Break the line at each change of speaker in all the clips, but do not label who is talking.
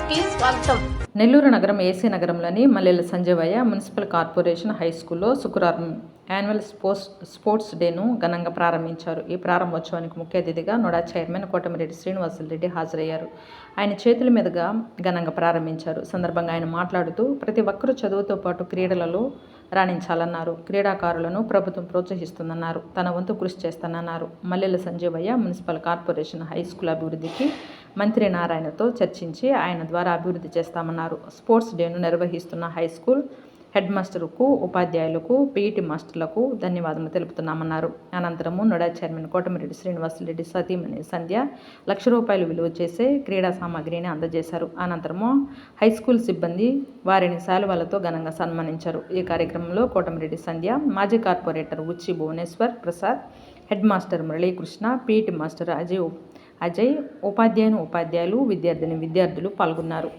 న్యూస్కి స్వాగతం.
నెల్లూరు నగరం ఏసీ నగరంలోని మల్లెల సంజీవయ్య మున్సిపల్ కార్పొరేషన్ హై స్కూల్లో శుక్రవారం యాన్యువల్ స్పోర్ట్స్ డేను ఘనంగా ప్రారంభించారు. ఈ ప్రారంభోత్సవానికి ముఖ్య అతిథిగా నోడా చైర్మన్ కోటమిరెడ్డి శ్రీనివాసులరెడ్డి హాజరయ్యారు. ఆయన చేతుల మీదుగా ఘనంగా ప్రారంభించారు. సందర్భంగా ఆయన మాట్లాడుతూ ప్రతి ఒక్కరూ చదువుతో పాటు క్రీడలలో రాణించాలన్నారు. క్రీడాకారులను ప్రభుత్వం ప్రోత్సహిస్తుందన్నారు. తన వంతు కృషి చేస్తానన్నారు. Mallela Sanjeevaiah municipal corporation high school అభివృద్ధికి మంత్రి నారాయణతో చర్చించి ఆయన ద్వారా అభివృద్ధి చేస్తామన్నారు. స్పోర్ట్స్ డేను నిర్వహిస్తున్న హై స్కూల్ హెడ్ మాస్టర్కు, ఉపాధ్యాయులకు, పీఈటీ మాస్టర్లకు ధన్యవాదాలు తెలుపుతున్నామన్నారు. అనంతరము నోడా చైర్మన్ కోటమిరెడ్డి శ్రీనివాసులరెడ్డి సతీమణి సంధ్య ₹1,00,000 విలువ చేసే క్రీడా సామాగ్రిని అందజేశారు. అనంతరము హై స్కూల్ సిబ్బంది వారిని శాలువాలతో ఘనంగా సన్మానించారు. ఈ కార్యక్రమంలో కోటమిరెడ్డి సంధ్య, మాజీ కార్పొరేటర్ ఉచ్చి Bhuvaneshwar Prasad, head master Muralikrishna, PET master Ajay, ఉపాధ్యాయులు, విద్యార్థులు పాల్గొన్నారు.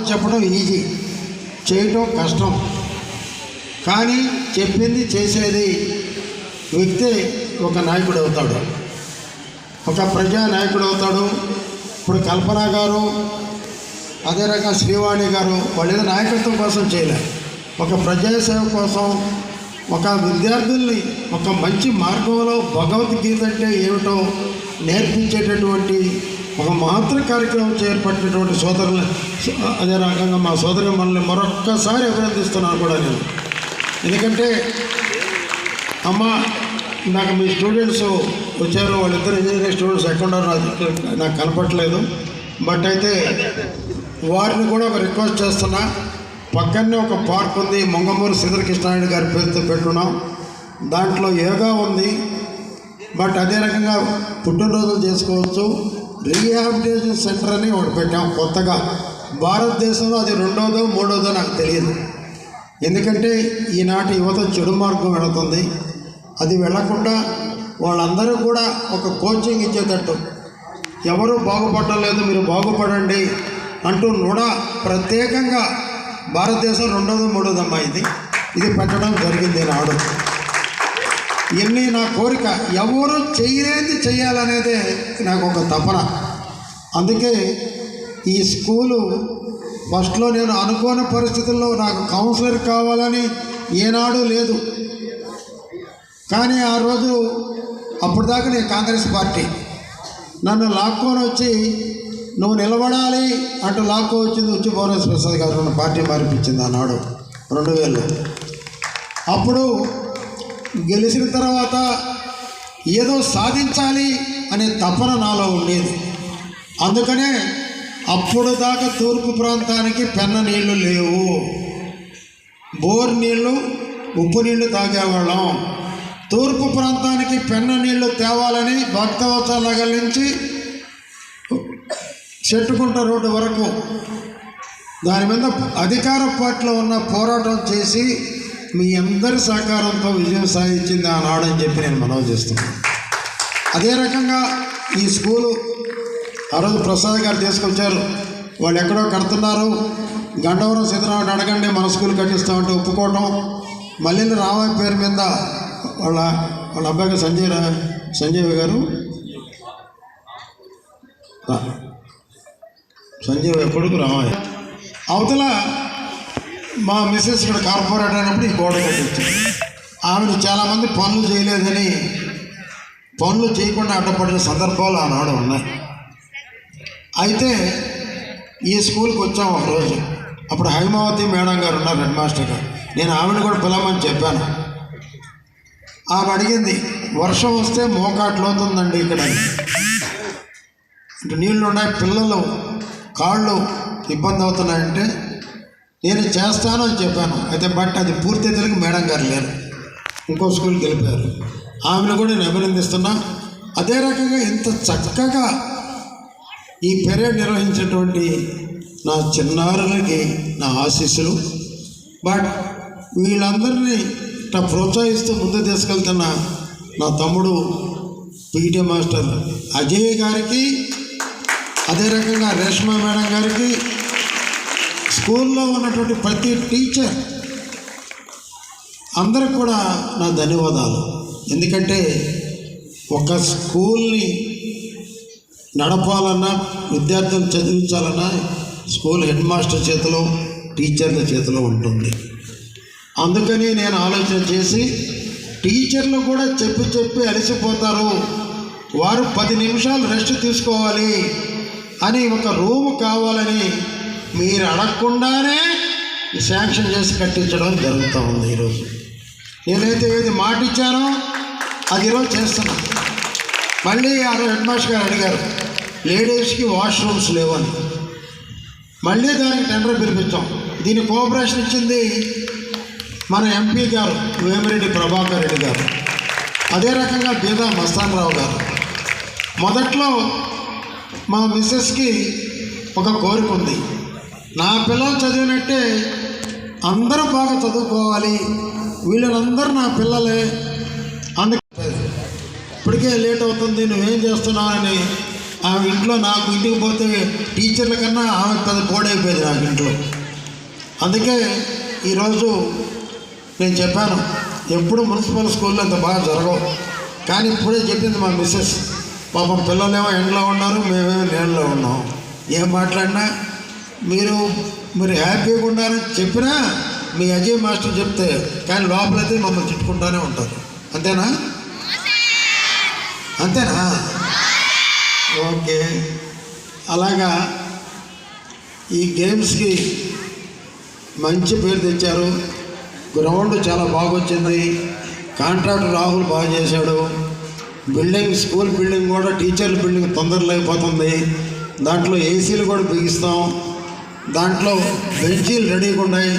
చెప్పడం ఈజీ, చేయటం కష్టం. కానీ చెప్పింది చేసేది వ్యక్తి ఒక నాయకుడు అవుతాడు, ఒక ప్రజా నాయకుడు అవుతాడు. ఇప్పుడు కల్పన గారు, అదే రకంగా శ్రీవాణి గారు, వాళ్ళు ఏదో నాయకత్వం కోసం చేయలేదు, ఒక ప్రజాసేవ కోసం, ఒక విద్యార్థుల్ని ఒక మంచి మార్గంలో భగవద్గీత అంటే ఏమిటో నేర్పించేటటువంటి ఒక మహత్తర కార్యక్రమం చేపట్టినటువంటి సోదరులు, అదే రకంగా మా సోదరు మనల్ని మరొక్కసారి అభినందిస్తున్నాను కూడా నేను. ఎందుకంటే అమ్మ, నాకు మీ స్టూడెంట్స్ వచ్చారు, వాళ్ళిద్దరు ఇంజనీరింగ్ స్టూడెంట్స్ ఎక్కడ నాకు కనపట్లేదు. బట్ అయితే వారిని కూడా ఒక రిక్వెస్ట్ చేస్తున్నా, పక్కనే ఒక పార్క్ ఉంది, మొంగమూరు శ్రీధరకృష్ణారెడ్డి గారి పేరుతో పెట్టున్నాం. దాంట్లో యోగా ఉంది. బట్ అదే రకంగా పుట్టినరోజులు చేసుకోవచ్చు. రీహాబిలిటేషన్ సెంటర్ అని ఒకటి పెట్టాం కొత్తగా. భారతదేశంలో అది 2వ 3వ నాకు తెలియదు. ఎందుకంటే ఈనాటి యువత చెడు మార్గం వెళుతుంది. అది వెళ్లకుండా వాళ్ళందరూ కూడా ఒక కోచింగ్ ఇచ్చేటట్టు, ఎవరు బాగుపడటం లేదు, మీరు బాగుపడండి అంటూ కూడా ప్రత్యేకంగా భారతదేశం 2వ 3వ ఇది పెట్టడం జరిగింది నాడు. ఇవన్నీ నా కోరిక, ఎవరు చేయలేది చేయాలనేదే నాకు ఒక తపన. అందుకే ఈ స్కూలు ఫస్ట్లో నేను అనుకోని పరిస్థితుల్లో నాకు కౌన్సిలర్ కావాలని ఏనాడు లేదు. కానీ ఆ రోజు అప్పటిదాకా నేను కాంగ్రెస్ పార్టీ నన్ను లాక్కొని వచ్చి నువ్వు నిలబడాలి అంటూ లాక్కో వచ్చింది ఉచ్చి భువనేశ్వర ప్రసాద్ గారు. నన్ను పార్టీ మారిపించింది ఆనాడు 2000లో. అప్పుడు గెలిచిన తర్వాత ఏదో సాధించాలి అనే తపన నాలో ఉండేది. అందుకనే అప్పుడు దాకా తూర్పు ప్రాంతానికి పెన్న నీళ్లు లేవు, బోర్ నీళ్లు, ఉప్పు నీళ్లు తాగేవాళ్ళం. తూర్పు ప్రాంతానికి పెన్న నీళ్లు తేవాలని భక్తవత్సల నగర్ నుంచి చెట్టుకుంట రోడ్డు వరకు దాని మీద అధికార పార్టీలో ఉన్న పోరాటం చేసి మీ అందరి సహకారంతో విజయం సాధించింది ఆనాడని చెప్పి నేను మనవి చేస్తున్నాను. అదే రకంగా ఈ స్కూలు ఆ రోజు ప్రసాద్ గారు తీసుకొచ్చారు. వాళ్ళు ఎక్కడో కడుతున్నారు, గండవరం సీతారామని అడగండి మన స్కూల్ కట్టిస్తామంటే ఒప్పుకోవటం, మళ్ళీ రామాయ పేరు మీద వాళ్ళ అబ్బాయి సంజయ్ గారు సంజయ్ కొడుకు రామాయ అవతల మా మిస్సెస్ ఇక్కడ కార్పొరేటర్ అయినప్పుడు ఈ గోడ కట్టించారు. ఆమెను చాలామంది పనులు చేయలేదని పనులు చేయకుండా అడ్డపడిన సందర్భాలు ఆనాడు ఉన్నాయి. అయితే ఈ స్కూల్కి వచ్చాము ఒకరోజు. అప్పుడు హైమావతి మేడం గారు ఉన్నారు, హెడ్ మాస్టర్ గారు. నేను ఆమెను కూడా పిలవమని చెప్పాను. ఆమె అడిగింది, వర్షం వస్తే మోకాట్లు అవుతుందండి ఇక్కడ, నీళ్ళు ఉన్నాయి, పిల్లలు కాళ్ళు ఇబ్బంది అవుతున్నాయంటే నేను చేస్తాను అని చెప్పాను. అయితే బట్ అది పూర్తి తెలుగు మేడం గారు లేరు, ఇంకో స్కూల్కి వెళ్ళిపోయారు. ఆమెను కూడా నేను అభినందిస్తున్నా. అదే రకంగా ఇంత చక్కగా ఈ పెరేడ్ నిర్వహించినటువంటి నా చిన్నారులకి నా ఆశీస్సులు. బట్ వీళ్ళందరినీ ఇట్లా ప్రోత్సహిస్తూ ముందు తీసుకెళ్తున్న నా తమ్ముడు పీటీ మాస్టర్ అజయ్ గారికి, అదే రకంగా రేష్మా మేడం గారికి, స్కూల్లో ఉన్నటువంటి ప్రతి టీచర్ అందరికి కూడా నా ధన్యవాదాలు. ఎందుకంటే ఒక స్కూల్ని నడపాలన్నా, విద్యార్థులను చదివించాలన్నా స్కూల్ హెడ్ మాస్టర్ చేతిలో, టీచర్ల చేతిలో ఉంటుంది. అందుకని నేను ఆలోచన చేసి టీచర్లు కూడా చెప్పి అలసిపోతారు, వారు 10 నిమిషాలు రెస్ట్ తీసుకోవాలి అని ఒక రూమ్ కావాలని మీరు అడగకుండానే శాంక్షన్ చేసి కట్టించడం జరుగుతూ ఉంది. ఈరోజు నేనైతే ఏది మాట ఇచ్చానో అది ఈరోజు చేస్తున్నాను. మళ్ళీ ఆ హెడ్ మాస్టర్ గారు అడిగారు లేడీస్కి వాష్రూమ్స్ లేవని, మళ్ళీ దానికి టెండర్ పిలిపించాం. దీని కోఆపరేషన్ ఇచ్చింది మన ఎంపీ గారు వేమిరెడ్డి ప్రభాకర్ రెడ్డి గారు, అదే రకంగా బీదా మస్తాన్ రావు గారు. మొదట్లో మా మిస్సెస్కి ఒక కోరిక ఉంది, నా పిల్లలు చదివినట్టే అందరూ బాగా చదువుకోవాలి, వీళ్ళందరూ నా పిల్లలే, అందుకే ఇప్పటికే లేట్ అవుతుంది, నువ్వేం చేస్తున్నావని ఆమె ఇంట్లో, నాకు ఇంటికి పోతే టీచర్ల కన్నా ఆమె పెద్ద పోడైపోయేది నాకు ఇంట్లో. అందుకే ఈరోజు నేను చెప్పాను, ఎప్పుడు మున్సిపల్ స్కూల్లో అంత బాగా జరగవు, కానీ ఇప్పుడే చెప్పింది మా మిస్సెస్, పాపం పిల్లలేమో ఎండలో ఉన్నారు, మేమేమో నీళ్ళలో ఉన్నాం, ఏం మాట్లాడినా మీరు హ్యాపీగా ఉండాలని చెప్పినా మీ అజయ్ మాస్టర్ చెప్తే, కానీ లోపలైతే మమ్మల్ని తిట్టుకుంటూనే ఉంటారు. అంతేనా? ఓకే. అలాగా ఈ గేమ్స్కి మంచి పేరు తెచ్చారు, గ్రౌండ్ చాలా బాగా వచ్చింది, కాంట్రాక్టర్ రాహుల్ బాగా చేశాడు, స్కూల్ బిల్డింగ్ కూడా టీచర్ల బిల్డింగ్ తొందరలో అయిపోతుంది, దాంట్లో ఏసీలు కూడా బిగిస్తాం, దాంట్లో బెంచీలు రెడీగా ఉన్నాయి.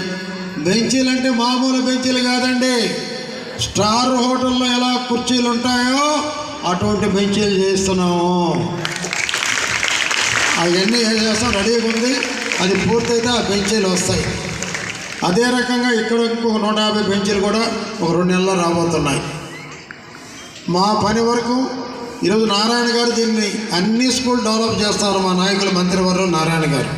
బెంచీలు అంటే మామూలు బెంచీలు కాదండి, స్టార్ హోటల్లో ఎలా కుర్చీలు ఉంటాయో అటువంటి బెంచీలు చేస్తున్నాము. అవన్నీ ఏం చేస్తాం, రెడీగా ఉంది, అది పూర్తయితే ఆ బెంచీలు వస్తాయి. అదే రకంగా ఇక్కడ ఇంకొక 150 బెంచీలు కూడా ఒక 2 నెలల్లో రాబోతున్నాయి. మా పని వరకు ఈరోజు నారాయణ గారు దీన్ని అన్ని స్కూల్ డెవలప్ చేస్తారు, మా నాయకులు మంత్రివర్యులు నారాయణ గారు.